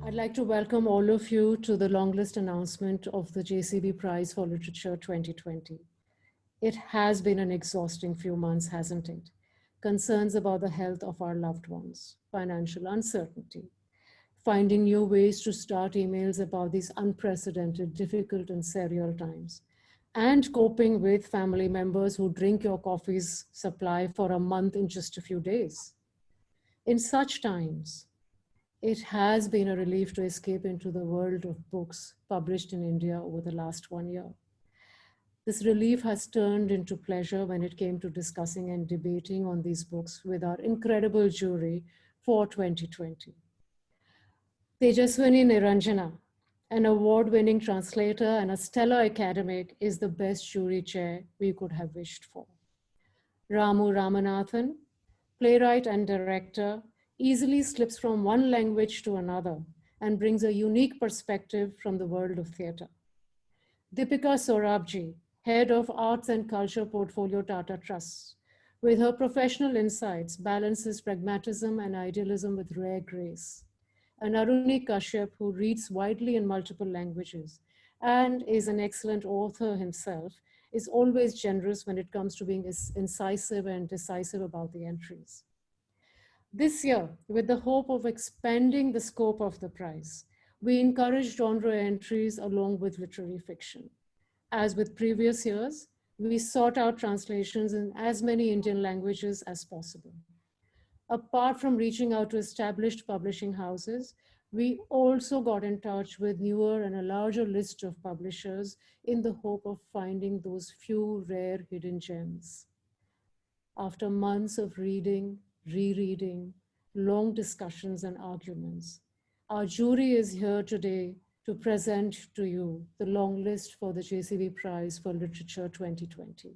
I'd like to welcome all of you to the Longlist announcement of the JCB Prize for Literature 2020. It has been an exhausting few months, hasn't it? Concerns about the health of our loved ones, financial uncertainty, finding new ways to start emails about these unprecedented, difficult, and surreal times, and coping with family members who drink your coffee's supply for a month in just a few days. In such times, it has been a relief to escape into the world of books published in India over the last 1 year. This relief has turned into pleasure when it came to discussing and debating on these books with our incredible jury for 2020. Tejaswini Niranjana, an award-winning translator and a stellar academic, is the best jury chair we could have wished for. Ramu Ramanathan, playwright and director, easily slips from one language to another and brings a unique perspective from the world of theatre. Deepika Sorabjee, head of Arts and Culture Portfolio Tata Trusts, with her professional insights, balances pragmatism and idealism with rare grace. And Aruni Kashyap, who reads widely in multiple languages and is an excellent author himself, is always generous when it comes to being incisive and decisive about the entries. This year, with the hope of expanding the scope of the prize, we encouraged genre entries along with literary fiction. As with previous years, we sought out translations in as many Indian languages as possible. Apart from reaching out to established publishing houses, we also got in touch with newer and a larger list of publishers in the hope of finding those few rare hidden gems. After months of reading, rereading, long discussions and arguments, our jury is here today to present to you the long list for the JCB Prize for Literature 2020.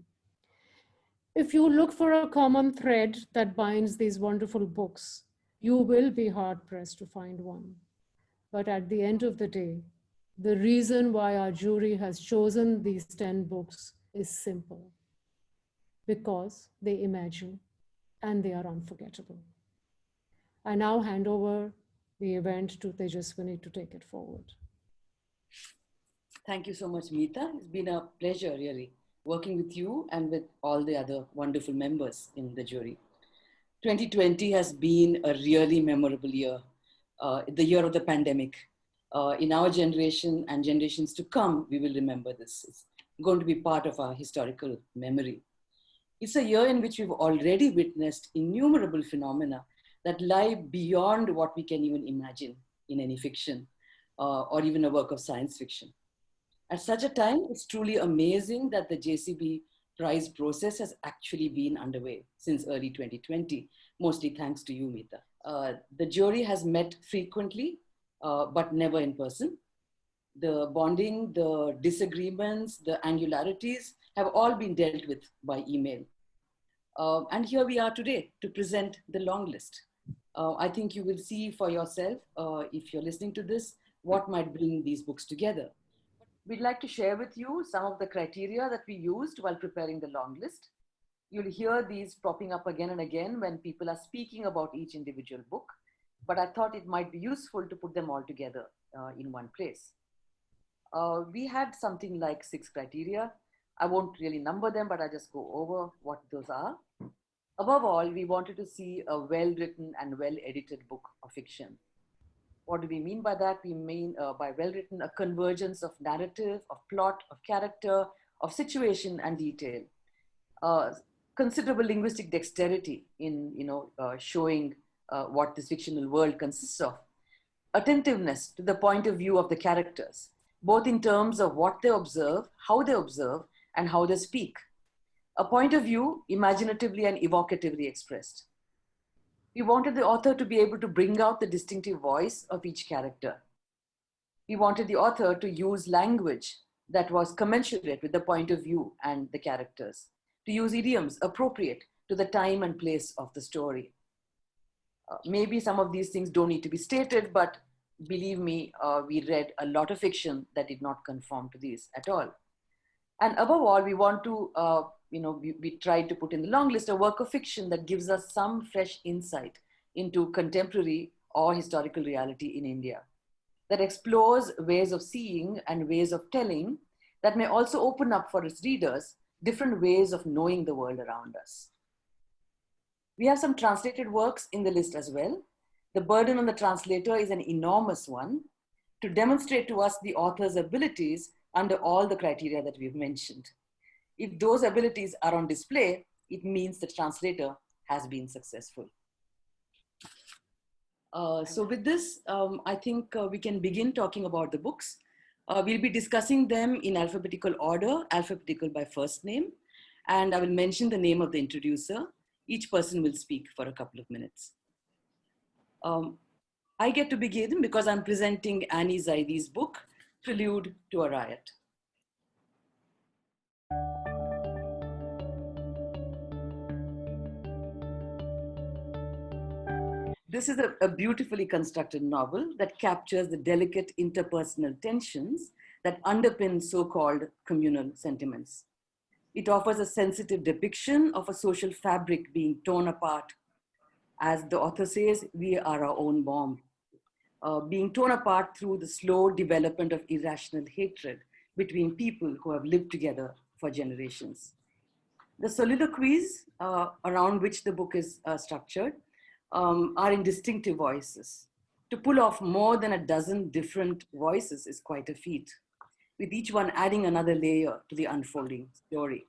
If you look for a common thread that binds these wonderful books, you will be hard-pressed to find one. But at the end of the day, the reason why our jury has chosen these 10 books is simple. Because they imagine and they are unforgettable. I now hand over the event to Tejaswini to take it forward. Thank you so much, Mita. It's been a pleasure, really, working with you and with all the other wonderful members in the jury. 2020 has been a really memorable year, the year of the pandemic. In our generation and generations to come, we will remember this. It's going to be part of our historical memory. It's a year in which we've already witnessed innumerable phenomena that lie beyond what we can even imagine in any fiction or even a work of science fiction. At such a time, it's truly amazing that the JCB prize process has actually been underway since early 2020, mostly thanks to you, Mita. The jury has met frequently, but never in person. The bonding, the disagreements, the angularities have all been dealt with by email. And here we are today to present the long list. I think you will see for yourself, if you're listening to this, what might bring these books together. We'd like to share with you some of the criteria that we used while preparing the long list. You'll hear these popping up again and again when people are speaking about each individual book, but I thought it might be useful to put them all together in one place. We had something like 6 criteria. I won't really number them, but I'll just go over what those are. Above all, we wanted to see a well-written and well-edited book of fiction. What do we mean by that? We mean by well-written, a convergence of narrative, of plot, of character, of situation and detail. Considerable linguistic dexterity in showing what this fictional world consists of. Attentiveness to the point of view of the characters, both in terms of what they observe, and how they speak. A point of view imaginatively and evocatively expressed. We wanted the author to be able to bring out the distinctive voice of each character. We wanted the author to use language that was commensurate with the point of view and the characters, to use idioms appropriate to the time and place of the story. Maybe some of these things don't need to be stated, but believe me, we read a lot of fiction that did not conform to these at all. And above all, we want to, we tried to put in the long list a work of fiction that gives us some fresh insight into contemporary or historical reality in India. that explores ways of seeing and ways of telling that may also open up for its readers different ways of knowing the world around us. We have some translated works in the list as well. The burden on the translator is an enormous one to demonstrate to us the author's abilities under all the criteria that we've mentioned. If those abilities are on display, it means the translator has been successful. So with this, I think we can begin talking about the books. We'll be discussing them in alphabetical order, alphabetical by first name, and I will mention the name of the introducer. Each person will speak for a couple of minutes. I get to begin because I'm presenting Annie Zaidi's book, Prelude to a Riot. This is a beautifully constructed novel that captures the delicate interpersonal tensions that underpin so-called communal sentiments. It offers a sensitive depiction of a social fabric being torn apart. As the author says, we are our own bomb, being torn apart through the slow development of irrational hatred between people who have lived together for generations. The soliloquies around which the book is structured are in distinctive voices. To pull off more than a dozen different voices is quite a feat, with each one adding another layer to the unfolding story.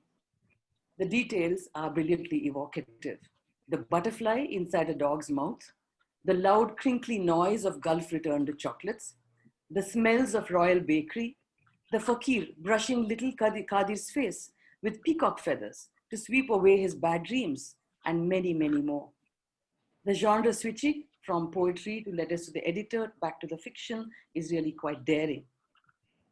The details are brilliantly evocative. The butterfly inside a dog's mouth, the loud crinkly noise of Gulf returned chocolates, the smells of royal bakery, the fakir brushing little Kadir's face with peacock feathers to sweep away his bad dreams, and many, many more. The genre switching from poetry to letters to the editor back to the fiction is really quite daring.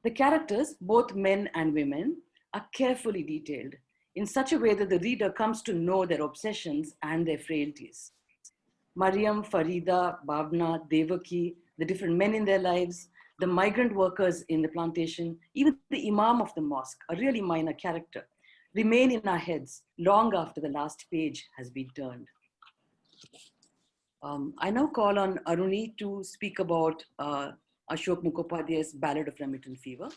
The characters, both men and women, are carefully detailed in such a way that the reader comes to know their obsessions and their frailties. Mariam, Farida, Bhavna, Devaki, the different men in their lives, the migrant workers in the plantation, even the imam of the mosque, a really minor character, remain in our heads long after the last page has been turned. I now call on Aruni to speak about Ashoke Mukhopadhyay's Ballad of Remittent Fever.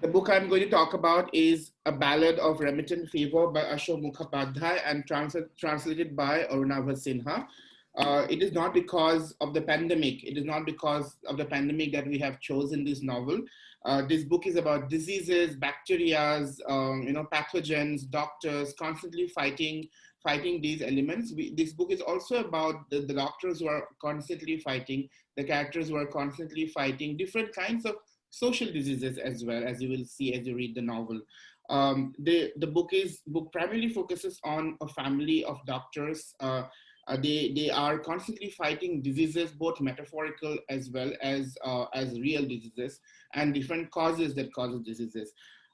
The book I'm going to talk about is A Ballad of Remittent Fever by Ashoke Mukhopadhyay and translated by Aruna Sinha. It is not because of the pandemic. It is not because of the pandemic that we have chosen this novel. This book is about diseases, bacteria, pathogens, doctors constantly fighting these elements. This book is also about the doctors who are constantly fighting, the characters who are constantly fighting different kinds of social diseases as well, as you will see as you read the novel. The book primarily focuses on a family of doctors. They are constantly fighting diseases, both metaphorical as well as real diseases, and different causes that causes diseases.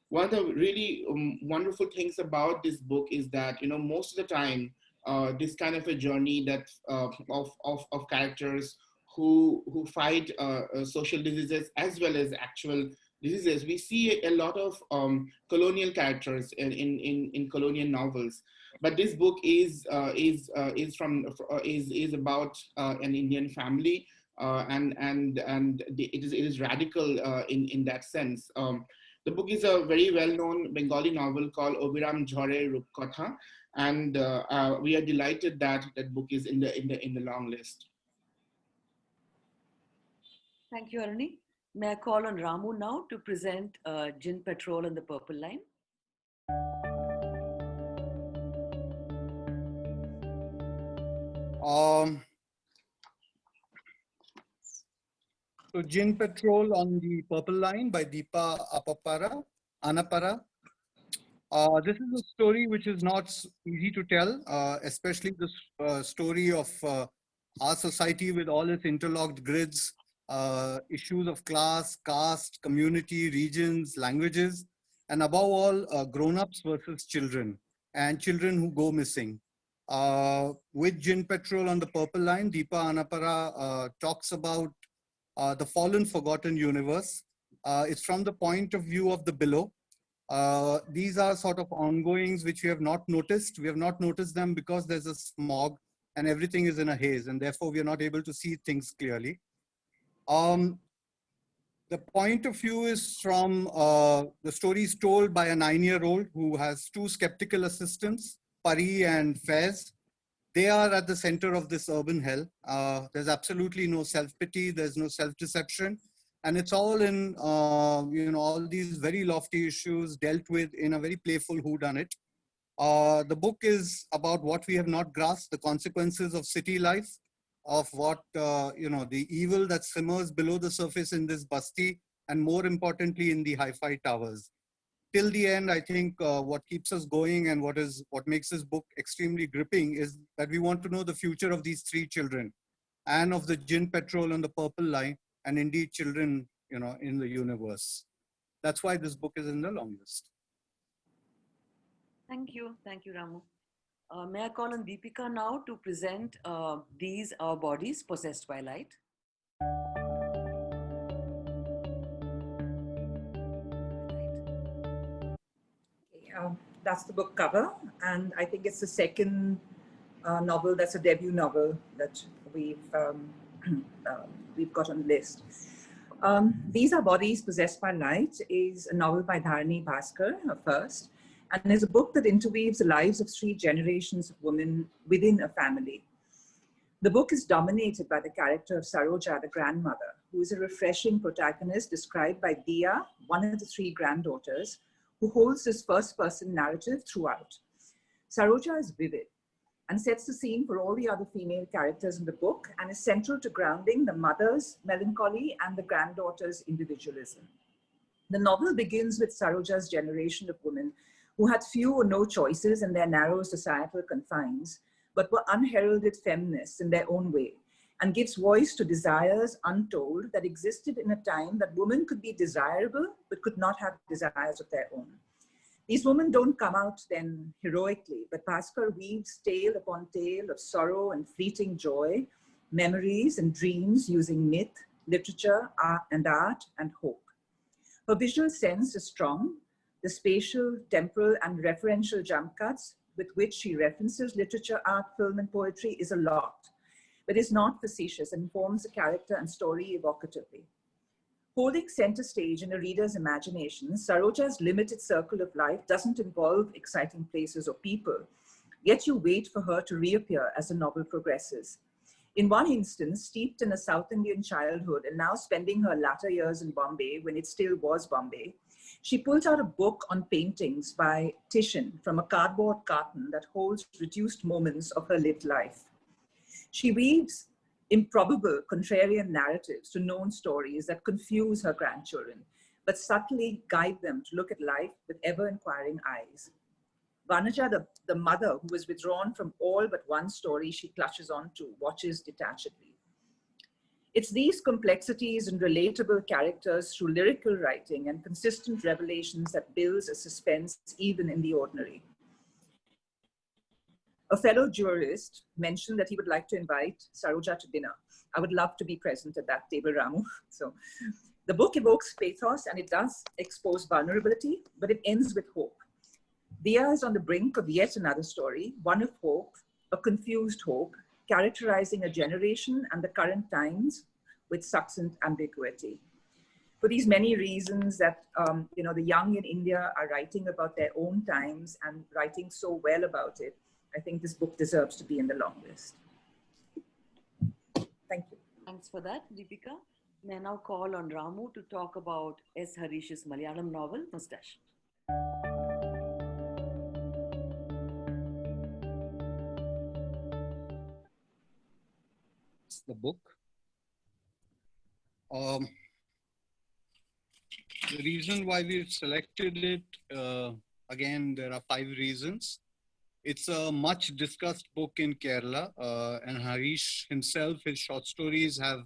One of the really wonderful things about this book is that most of the time this kind of a journey that of characters who fight social diseases as well as actual diseases. We see a lot of colonial characters in colonial novels, but this book is about an Indian family, and it is radical in that sense. The book is a very well-known Bengali novel called Obiram Jhore Rupkatha, and we are delighted that that book is in the long list. Thank you, Aruni. May I call on Ramu now to present JCB Patrol and the Purple Line? So JCB Patrol on the Purple Line by Deepa Anapara. This is a story which is not easy to tell, especially the story of our society with all its interlocked grids, issues of class, caste, community, regions, languages, and above all, grown-ups versus children, and children who go missing. With JCB Patrol on the Purple Line, Deepa Anapara talks about the fallen, forgotten universe. It's from the point of view of the below. These are sort of ongoings which we have not noticed. We have not noticed them because there's a smog and everything is in a haze, and therefore we are not able to see things clearly. The point of view is from the story is told by a 9-year-old who has 2 skeptical assistants, Pari and Faiz. They are at the center of this urban hell. There's absolutely no self-pity, there's no self-deception, and it's all in all these very lofty issues dealt with in a very playful whodunit. The book is about what we have not grasped, the consequences of city life, of what, the evil that simmers below the surface in this basti, and more importantly, in the hi-fi towers. Till the end, I think what keeps us going and what makes this book extremely gripping is that we want to know the future of these 3 children, and of the JINN Petrol on the Purple Line, and indeed children, in the universe. That's why this book is in the long list. Thank you, Ramu. May I call on Deepika now to present These Our Bodies Possessed by Light? That's the book cover, and I think it's the second novel that's a debut novel that we've got on the list. These Are Bodies Possessed by Light is a novel by Dharani Bhaskar first, and is a book that interweaves the lives of 3 generations of women within a family. The book is dominated by the character of Saroja, the grandmother, who is a refreshing protagonist described by Dia, one of the 3 granddaughters, who holds this first-person narrative throughout. Saroja is vivid and sets the scene for all the other female characters in the book, and is central to grounding the mother's melancholy and the granddaughter's individualism. The novel begins with Saroja's generation of women who had few or no choices in their narrow societal confines, but were unheralded feminists in their own way, and gives voice to desires untold that existed in a time that women could be desirable, but could not have desires of their own. These women don't come out then heroically, but Bhaskar weaves tale upon tale of sorrow and fleeting joy, memories and dreams using myth, literature, art, and hope. Her visual sense is strong. The spatial, temporal, and referential jump cuts with which she references literature, art, film, and poetry is a lot, but is not facetious and informs the character and story evocatively. Holding center stage in a reader's imagination, Saroja's limited circle of life doesn't involve exciting places or people, yet you wait for her to reappear as the novel progresses. In one instance, steeped in a South Indian childhood and now spending her latter years in Bombay when it still was Bombay, she pulls out a book on paintings by Titian from a cardboard carton that holds reduced moments of her lived life. She weaves improbable contrarian narratives to known stories that confuse her grandchildren, but subtly guide them to look at life with ever-inquiring eyes. Vanaja, the mother who is withdrawn from all but one story she clutches onto, watches detachedly. It's these complexities and relatable characters through lyrical writing and consistent revelations that builds a suspense even in the ordinary. A fellow jurist mentioned that he would like to invite Saroja to dinner. I would love to be present at that table, Ramu. So the book evokes pathos and it does expose vulnerability, but it ends with hope. Dia is on the brink of yet another story, one of hope, a confused hope, characterizing a generation and the current times with succinct ambiguity. For these many reasons that the young in India are writing about their own times and writing so well about it, I think this book deserves to be in the long list. Thank you. Thanks for that, Deepika. May I now call on Ramu to talk about S. Harish's Malayalam novel, Mustache. It's the book. The reason why we've selected it, again, there are 5 reasons. It's a much discussed book in Kerala, and Harish himself, his short stories have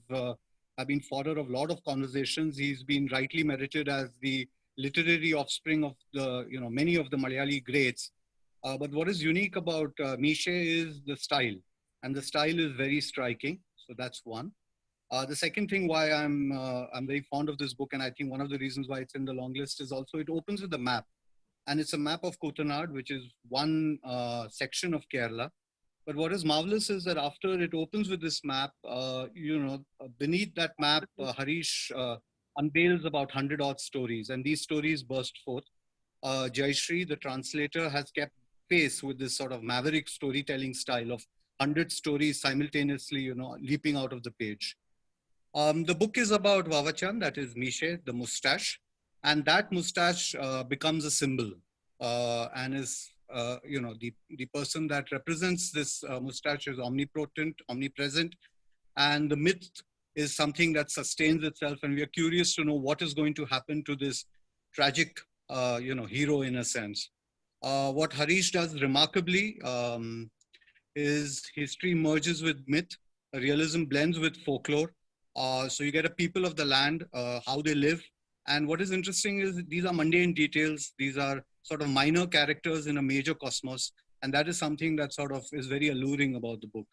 been fodder of a lot of conversations. He's been rightly merited as the literary offspring of the, many of the Malayali greats. But what is unique about Mishe is the style, and the style is very striking. So that's one. The second thing why I'm very fond of this book, and I think one of the reasons why it's in the long list is also it opens with a map. And it's a map of Kutanad, which is one section of Kerala. But what is marvelous is that after it opens with this map, beneath that map, Harish unveils about 100 odd stories, and these stories burst forth. Jayashree, the translator, has kept pace with this sort of maverick storytelling style of 100 stories simultaneously, leaping out of the page. The book is about Vavachan, that is Mishe, the mustache, and that mustache becomes a symbol and is, the person that represents this mustache is omnipresent, and the myth is something that sustains itself, and we are curious to know what is going to happen to this tragic, hero in a sense. What Harish does remarkably is history merges with myth, realism blends with folklore. So you get a people of the land, how they live. And what is interesting is these are mundane details. These are sort of minor characters in a major cosmos. And that is something that sort of is very alluring about the book.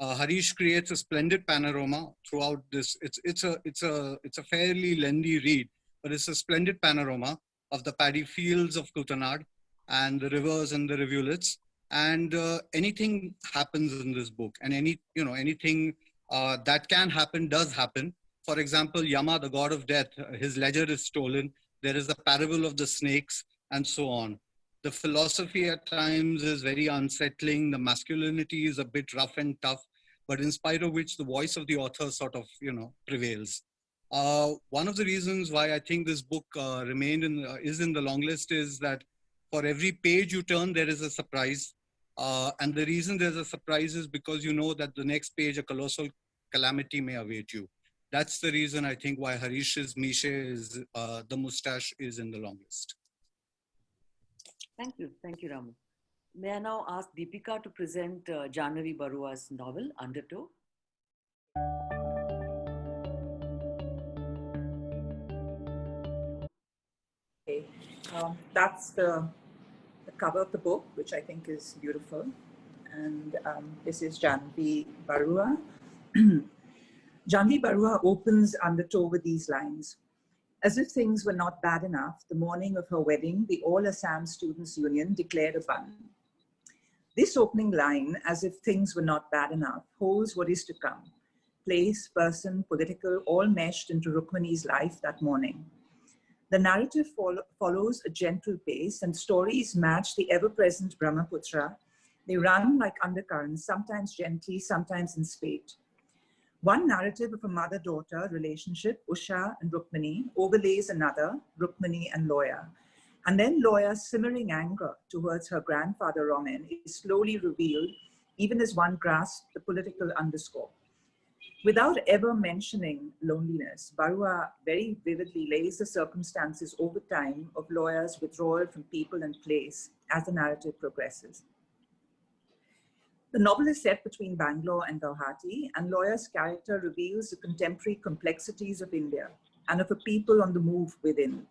Harish creates a splendid panorama throughout this. It's a fairly lengthy read, but it's a splendid panorama of the paddy fields of Kutanad and the rivers and the rivulets. And anything happens in this book, and anything that can happen does happen. For example, Yama, the god of death, his ledger is stolen. There is a parable of the snakes, and so on. The philosophy at times is very unsettling. The masculinity is a bit rough and tough, but in spite of which the voice of the author sort of, prevails. One of the reasons why I think this book is in the long list is that for every page you turn, there is a surprise. And the reason there's a surprise is because you know that the next page, a colossal calamity may await you. That's the reason I think why Harish's Mishe is, the mustache is in the long list. Thank you, Ramu. May I now ask Deepika to present Janhavi Barua's novel, Undertow? Okay, that's the cover of the book, which I think is beautiful. And this is Janhavi Barua. Janhavi Barua opens Undertow with these lines. As if things were not bad enough, the morning of her wedding, the All Assam Students' Union declared a ban. This opening line, as if things were not bad enough, holds what is to come. Place, person, political, all meshed into Rukmani's life that morning. The narrative follows a gentle pace, and stories match the ever-present Brahmaputra. They run like undercurrents, sometimes gently, sometimes in spate. One narrative of a mother-daughter relationship, Usha and Rukmani, overlays another, Rukmani and Loya. And then Loya's simmering anger towards her grandfather Raman is slowly revealed, even as one grasps the political underscore. Without ever mentioning loneliness, Barua very vividly lays the circumstances over time of Loya's withdrawal from people and place as the narrative progresses. The novel is set between Bangalore and Guwahati, and Loya's character reveals the contemporary complexities of India and of a people on the move within.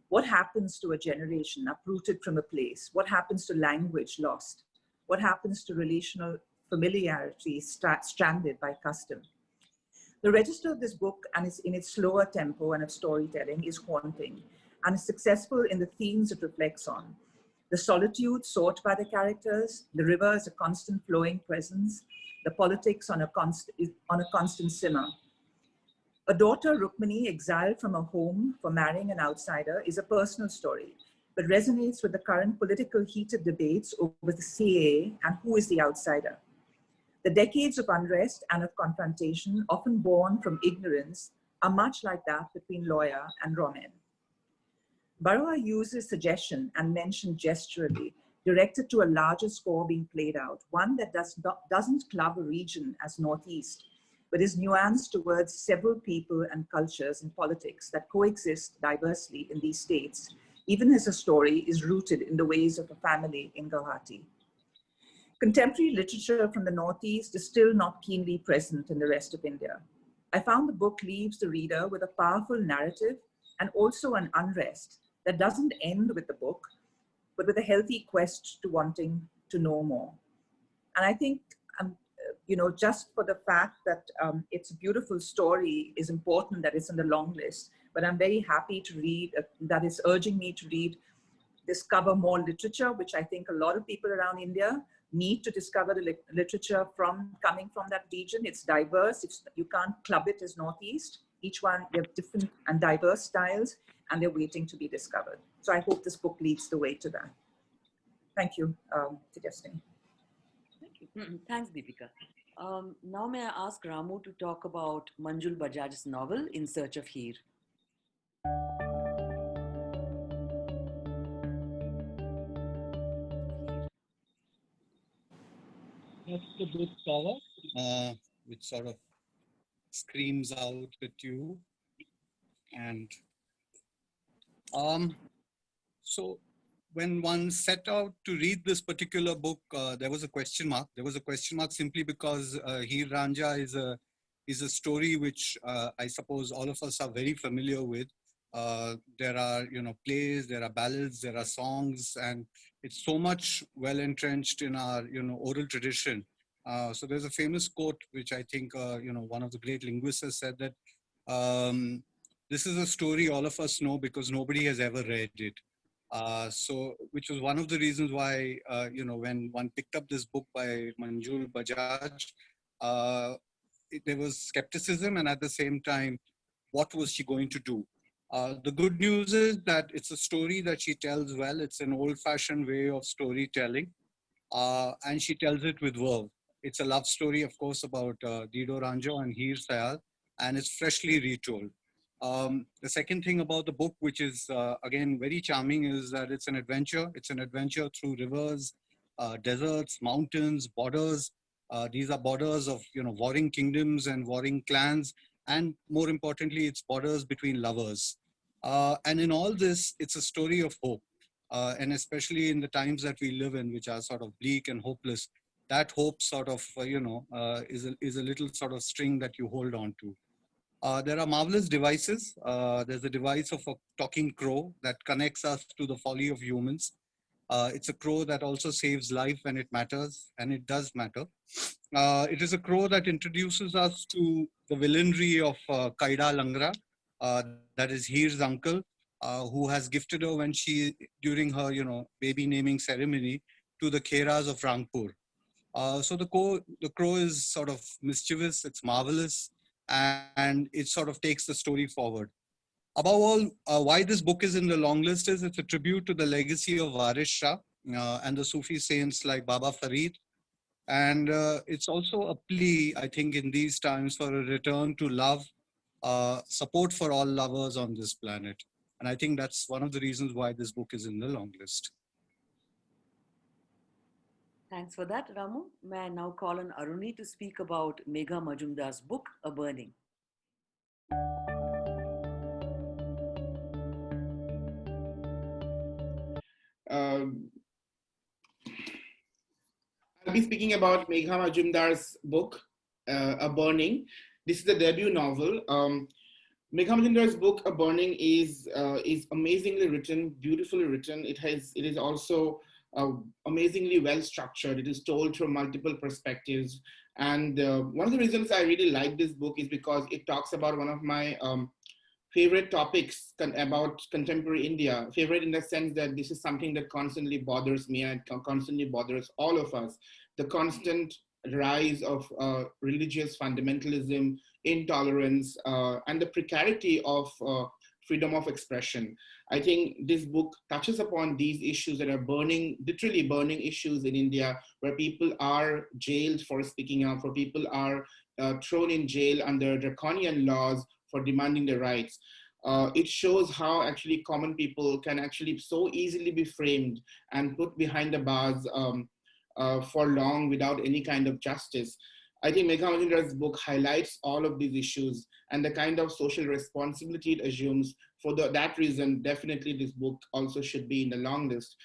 What happens to a generation uprooted from a place? What happens to language lost? What happens to relational familiarity stranded by custom? The register of this book, and in its slower tempo and of storytelling, is haunting and is successful in the themes it reflects on. The solitude sought by the characters, the river as a constant flowing presence, the politics on a constant simmer. A daughter, Rukmani, exiled from her home for marrying an outsider, is a personal story, but resonates with the current political heated debates over the CAA and who is the outsider. The decades of unrest and of confrontation, often born from ignorance, are much like that between Loya and Raman. Barua uses suggestion and mention gesturally, directed to a larger score being played out, one that doesn't club a region as Northeast, but is nuanced towards several people and cultures and politics that coexist diversely in these states, even as a story is rooted in the ways of a family in Guwahati. Contemporary literature from the Northeast is still not keenly present in the rest of India. I found the book leaves the reader with a powerful narrative and also an unrest that doesn't end with the book, but with a healthy quest to wanting to know more. And I think, just for the fact that it's a beautiful story is important that it's on the long list, but I'm very happy to read, that is urging me to read discover more literature, which I think a lot of people around India need to discover the literature coming from that region. It's diverse. You can't club it as Northeast. Each one, they have different and diverse styles, and they're waiting to be discovered. So I hope this book leads the way to that. Thank you, Tejaswini. Thank you. Thanks, Deepika. Now may I ask Ramu to talk about Manjul Bajaj's novel, In Search of Heer. That's the book cover, which sort of screams out at you. And so when one set out to read this particular book, there was a question mark. There was a question mark simply because Heer Ranja is a story which I suppose all of us are very familiar with. There are, plays, there are ballads, there are songs, and it's so much well entrenched in our, oral tradition. So there's a famous quote, which I think, one of the great linguists has said that this is a story all of us know because nobody has ever read it. So, which was one of the reasons why, when one picked up this book by Manjul Bajaj, there was skepticism, and at the same time, what was she going to do? The good news is that it's a story that she tells well. It's an old-fashioned way of storytelling, and she tells it with verve. It's a love story, of course, about Dido Ranjo and Heer Sayal, and it's freshly retold. The second thing about the book, which is, again, very charming, is that it's an adventure. It's an adventure through rivers, deserts, mountains, borders. These are borders of, warring kingdoms and warring clans. And more importantly, it's borders between lovers. And in all this, it's a story of hope. And especially in the times that we live in, which are sort of bleak and hopeless, that hope sort of, is a little sort of string that you hold on to. There are marvelous devices. There's a device of a talking crow that connects us to the folly of humans. It's a crow that also saves life when it matters, and it does matter. It is a crow that introduces us to the villainry of Kaida Langra, that is Heer's uncle, who has gifted her during her, baby naming ceremony, to the Kheras of Rangpur. So the crow is sort of mischievous, it's marvelous, and it sort of takes the story forward. Above all, why this book is in the long list is it's a tribute to the legacy of Waris Shah and the Sufi saints like Baba Farid. And it's also a plea, I think, in these times for a return to love, support for all lovers on this planet. And I think that's one of the reasons why this book is in the long list. Thanks for that, Ramu. May I now call on Aruni to speak about Megha Majumdar's book, A Burning. I'll be speaking about Megha Majumdar's book, A Burning. This is the debut novel. Megha Majumdar's book, A Burning, is amazingly written, beautifully written. It is also amazingly well structured. It is told through multiple perspectives. And one of the reasons I really like this book is because it talks about one of my favorite topics about contemporary India. Favorite in the sense that this is something that constantly bothers me and constantly bothers all of us. The constant rise of religious fundamentalism, intolerance, and the precarity of freedom of expression. I think this book touches upon these issues that are burning, literally burning issues in India, where people are jailed for speaking out, for people are thrown in jail under draconian laws for demanding their rights. It shows how actually common people can actually so easily be framed and put behind the bars for long without any kind of justice. I think Megha Majumdar's book highlights all of these issues and the kind of social responsibility it assumes. For that reason, definitely this book also should be in the long list.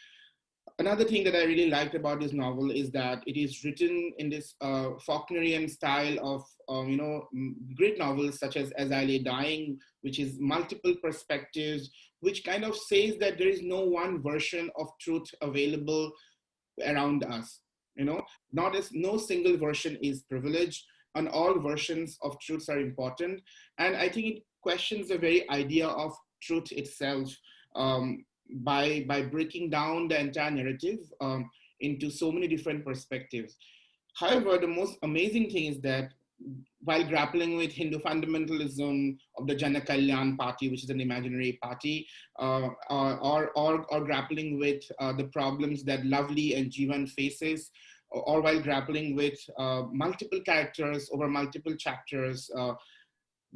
Another thing that I really liked about this novel is that it is written in this Faulknerian style of, great novels such as I Lay Dying, which is multiple perspectives, which kind of says that there is no one version of truth available around us. No single version is privileged, and all versions of truths are important. And I think it questions the very idea of truth itself. by breaking down the entire narrative into so many different perspectives. However, the most amazing thing is that while grappling with Hindu fundamentalism of the Jana Kalyan party, which is an imaginary party, or grappling with the problems that Lovely and Jeevan faces, or while grappling with multiple characters over multiple chapters,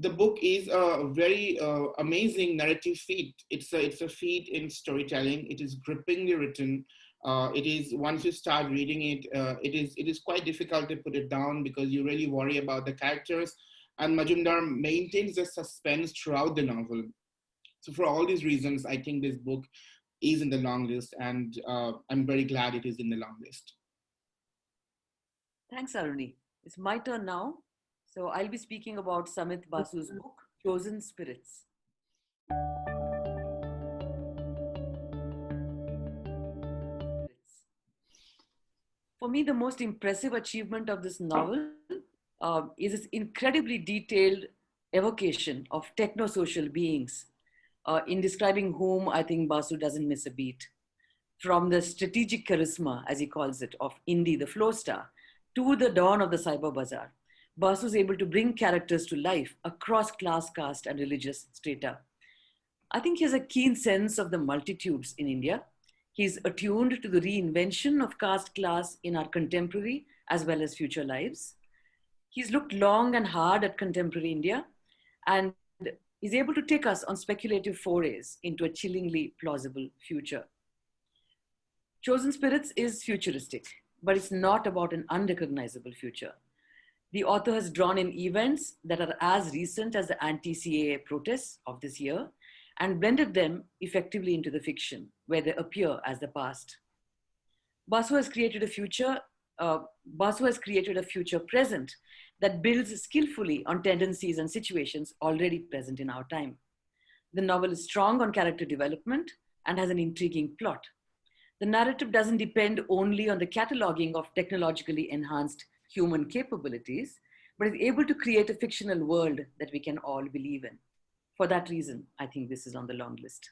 the book is a very amazing narrative feat. It's a feat in storytelling. It is grippingly written. It is, once you start reading it, it is quite difficult to put it down because you really worry about the characters. And Majumdar maintains the suspense throughout the novel. So for all these reasons, I think this book is in the long list, and I'm very glad it is in the long list. Thanks, Aruni. It's my turn now. So I'll be speaking about Samit Basu's book, Chosen Spirits. For me, the most impressive achievement of this novel is its incredibly detailed evocation of techno-social beings, in describing whom I think Basu doesn't miss a beat. From the strategic charisma, as he calls it, of Indy, the flow star, to the dawn of the cyber bazaar, Basu is able to bring characters to life across class, caste, and religious strata. I think he has a keen sense of the multitudes in India. He's attuned to the reinvention of caste class in our contemporary as well as future lives. He's looked long and hard at contemporary India and is able to take us on speculative forays into a chillingly plausible future. Chosen Spirits is futuristic, but it's not about an unrecognizable future. The author has drawn in events that are as recent as the anti-CAA protests of this year and blended them effectively into the fiction, where they appear as the past. Basu has created a future present that builds skillfully on tendencies and situations already present in our time. The novel is strong on character development and has an intriguing plot. The narrative doesn't depend only on the cataloging of technologically enhanced human capabilities, but is able to create a fictional world that we can all believe in. For that reason, I think this is on the long list.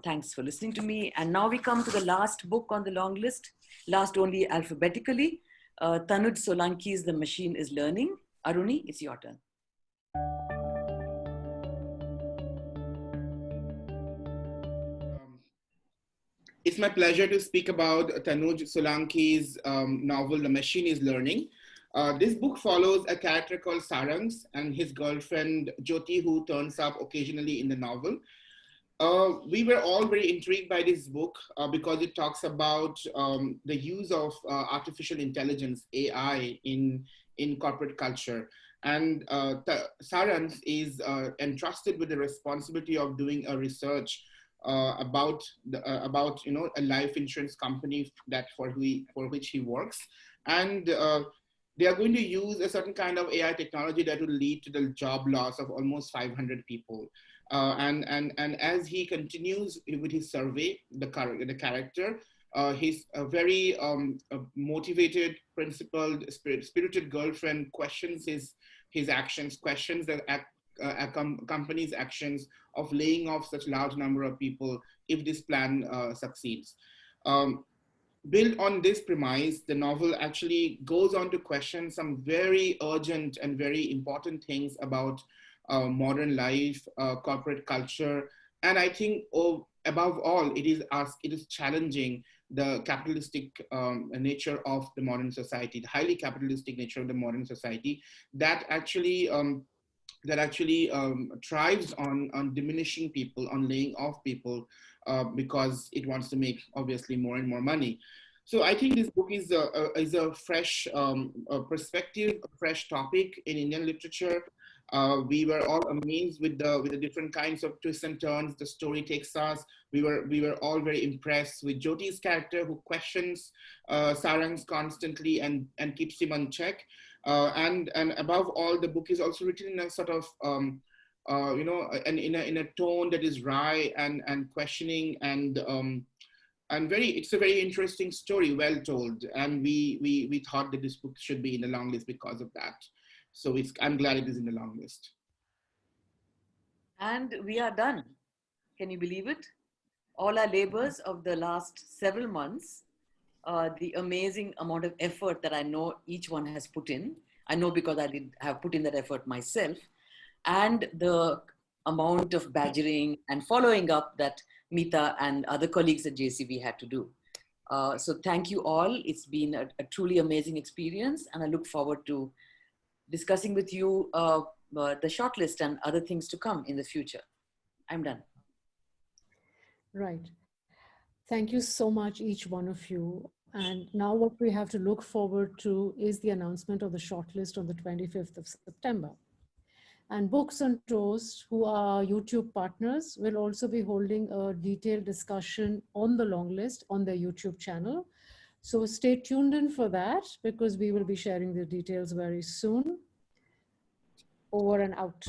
Thanks for listening to me. And now we come to the last book on the long list, last only alphabetically, Tanuj Solanki's The Machine is Learning. Aruni, it's your turn. It's my pleasure to speak about Tanuj Solanki's novel, The Machine is Learning. This book follows a character called Sarangs and his girlfriend Jyoti, who turns up occasionally in the novel. We were all very intrigued by this book because it talks about the use of artificial intelligence, AI, in corporate culture. And Sarangs is entrusted with the responsibility of doing a research about a life insurance company that for which he works, and they are going to use a certain kind of AI technology that will lead to the job loss of almost 500 people. And as he continues with his survey, the character, his very motivated, principled, spirited girlfriend questions his actions, questions the company's actions of laying off such large number of people if this plan succeeds. Built on this premise, the novel actually goes on to question some very urgent and very important things about modern life, corporate culture, and I think above all, it is challenging the capitalistic nature of the modern society, the highly capitalistic nature of the modern society that actually thrives on diminishing people, on laying off people, because it wants to make obviously more and more money. So I think this book is a fresh perspective, a fresh topic in Indian literature. We were all amazed with the different kinds of twists and turns the story takes us. We were all very impressed with Jyoti's character, who questions Sarangs constantly and keeps him on check. And above all, the book is also written in a sort of in a tone that is wry and questioning and it's a very interesting story, well told, and we thought that this book should be in the long list because of that. So I'm glad it is in the long list. And we are done. Can you believe it? all our labors of the last several months, the amazing amount of effort that I know each one has put in. I know because I did have put in that effort myself, and the amount of badgering and following up that Mita and other colleagues at JCB had to do. So thank you all. It's been a truly amazing experience, and I look forward to discussing with you the shortlist and other things to come in the future. I'm done. Right. Thank you so much, each one of you. And now what we have to look forward to is the announcement of the shortlist on the 25th of September. And Books on Toast, who are YouTube partners, will also be holding a detailed discussion on the long list on their YouTube channel. So stay tuned in for that, because we will be sharing the details very soon. Over and out.